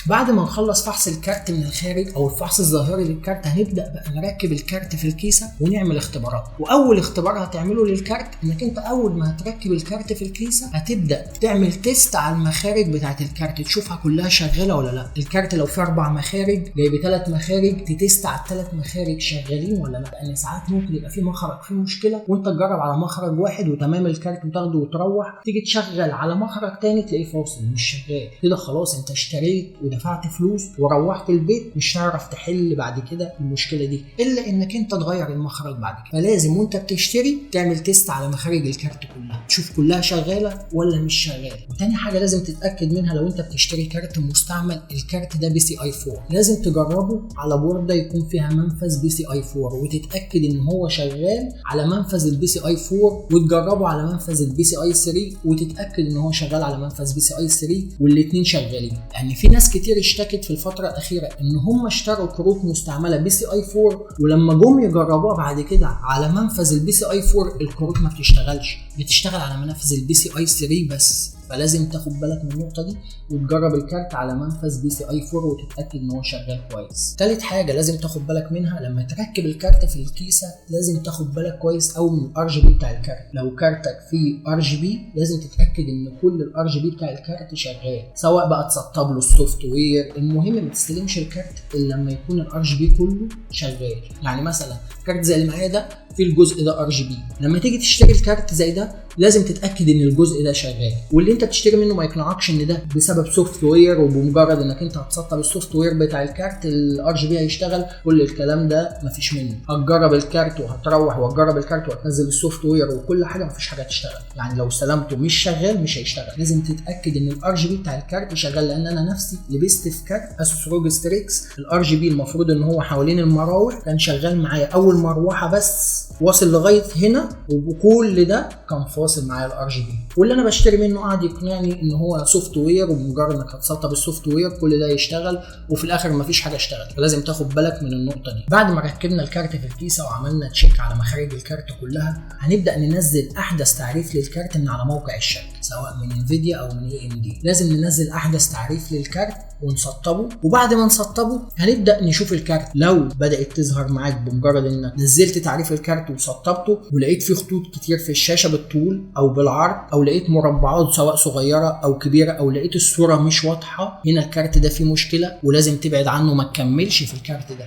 بعد ما نخلص فحص الكارت من الخارج او الفحص الظاهري للكارت، هنبدا بقى نركب الكارت في الكيسه ونعمل اختبارات. واول اختبار هتعمله للكارت انك انت اول ما هتركب الكارت في الكيسه هتبدا تعمل تيست على المخارج بتاعه الكارت، تشوفها كلها شغاله ولا لا. الكارت لو فيه 4 مخارج جايب 3 مخارج، تتست على ال3 مخارج شغالين ولا لا، لان ساعات ممكن يبقى في مخرج فيه مشكله وانت تجرب على مخرج واحد وتمام الكارت وتاخده وتروح، تيجي تشغل على مخرج تاني تلاقيه فاصل مش شغال. كده خلاص انت اشتريت ودفعت فلوس وروحت البيت، مش هتعرف تحل بعد كده المشكله دي الا انك انت تغير المخرج بعد كده. فلازم وانت بتشتري تعمل تيست على مخارج الكارت كلها، تشوف كلها شغاله ولا مش شغاله. وتاني حاجه لازم تتاكد منها لو انت بتشتري كارت مستعمل، الكارت ده PCI 4 لازم تجربه على بورده يكون فيها منفذ PCI 4 وتتاكد ان هو شغال على منفذ PCI 4، وتجربه على منفذ PCI 3 وتتاكد ان هو شغال على منفذ PCI 3 والاثنين شغالين. يعني في ناس كتير اشتكت في الفتره الاخيره ان هم اشتروا كروت مستعمله PCI 4 ولما جم يجربوها بعد كده على منفذ PCI 4 الكروت ما بتشتغلش، بتشتغل على منافذ PCI 3 بس. فلازم تاخد بالك من النقطه دي وتجرب الكارت على منفذ PCI 4 وتتاكد ان هو شغال كويس. ثالث حاجه لازم تاخد بالك منها لما تركب الكارت في الكيسه، لازم تاخد بالك كويس قوي من الRGB بتاع الكارت. لو كارتك فيه RGB لازم تتاكد ان كل الRGB بتاع الكارت شغال، سواء بقى تسطب له السوفت وير. المهم ما تستلمش الكارت الا لما يكون الRGB كله شغال. يعني مثلا كارت زي اللي معايا ده في الجزء ده RGB، لما تيجي تشتري الكارت زي ده لازم تتاكد ان الجزء ده شغال، واللي انت بتشتري منه ما يقنعكش ان ده بسبب سوفت وير وبمجرد انك انت هتسطب السوفت وير بتاع الكارت الRGB هيشتغل. كل الكلام ده مفيش منه. هتجرب الكارت وهتروح وهتجرب الكارت وهتنزل السوفت وير وكل حاجه مفيش حاجه تشتغل. يعني لو استلمته مش شغال مش هيشتغل. لازم تتاكد ان الRGB بتاع الكارت شغال، لان انا نفسي لبست في كارت اسوس روج ستريكس الRGB المفروض ان هو حوالين المراوح كان شغال معايا اول مروحه بس واصل لغايه هنا، وكل ده كان فاصل معايا الRGB. واللي انا بشتري منه قاعد يقنعني ان هو سوفت وير وبمجرد انك هتسطب السوفت وير كل ده يشتغل، وفي الاخر مفيش حاجه اشتغلت. فلازم تاخد بالك من النقطه دي. بعد ما ركبنا الكارت في الكيسه وعملنا تشيك على مخارج الكارت كلها، هنبدا ننزل احدث تعريف للكارت من على موقع الشركه سواء من انفيديا او من AMD. لازم ننزل احدث تعريف للكارت ونسطبه، وبعد ما نسطبه هنبدا نشوف الكارت. لو بدات تظهر معاك بمجرد انك نزلت تعريف الكارت وسطبته ولقيت فيه خطوط كتير في الشاشه بالطول او بالعرض، او لقيت مربعات سواء صغيره او كبيره، او لقيت الصوره مش واضحه، هنا الكارت ده فيه مشكله ولازم تبعد عنه، ما تكملش في الكارت ده.